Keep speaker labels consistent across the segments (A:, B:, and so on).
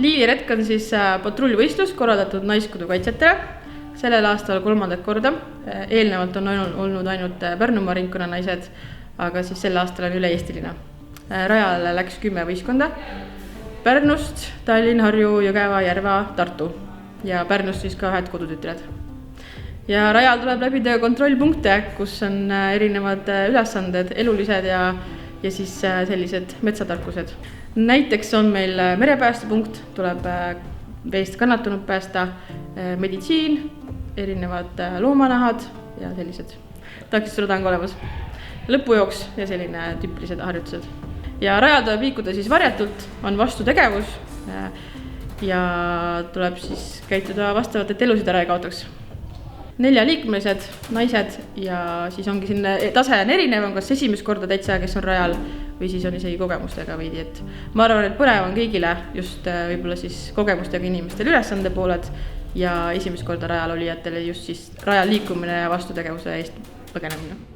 A: Liiliretk on siis patrullvõistlus korraldatud naiskodukaitsjatele. Sellel aastal 3. korda. Eelnevalt on olnud ainult Pärnumaa ringkonna naised, aga siis sel aastal on üle-eestiline. Rajale läks 10 võistkonda. Pärnust, Tallinn, Harju, Jõgeva, Järva, Tartu ja Pärnust siis ka 1 kodutütred. Ja rajal tuleb läbida kontrollpunkte, kus on erinevad ülesanded, elulised ja siis sellised metsatarkused. Näiteks on meil merepäästepunkt, tuleb veest kannatanud päästa, meditsiin, erinevad loomanahad ja sellised takistusrada on olemas. Lõpujooks ja selline tüüpilised harjutused. Ja rajal tuleb liikuda siis varjatult, on vastutegevus ja tuleb siis käituda vastavalt, et elusid ära ei kaotaks. 4-liikmelised naised ja siis ongi siin tase on erinev, on kas esimest korda täitsa, kes on rajal või siis on isegi kogemustega veidi, et ma arvan, et põnev on kõigile just võib-olla siis kogemustega inimestel ülesande pooled ja esimest korda rajal olijatele just siis rajal liikumine ja vastutegevuse eest põgenemine.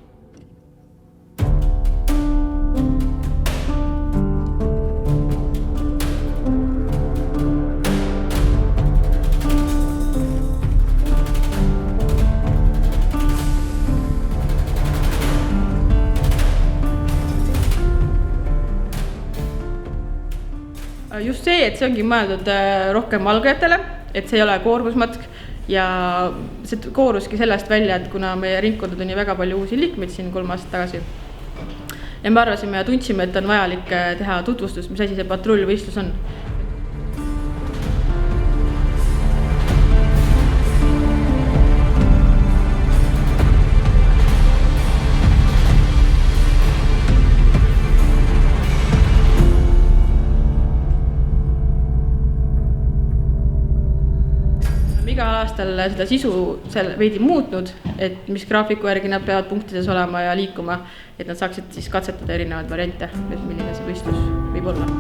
A: Just see, et see ongi mõeldud rohkem algajatele, et see ei ole koormusmatk ja see kooruski sellest välja, et kuna meie ringkondad on ju väga palju uusi liikmeid siin 3 aastat tagasi. Ja me arvasime ja tundsime, et on vajalik teha tutvustus, mis asi see patrullvõistlus on. Igal aastal seda sisu veidi muutnud, et mis graafiku järgi nad peavad punktides olema ja liikuma, et nad saaksid siis katsetada erinevaid variante, et milline see võistlus võib olla.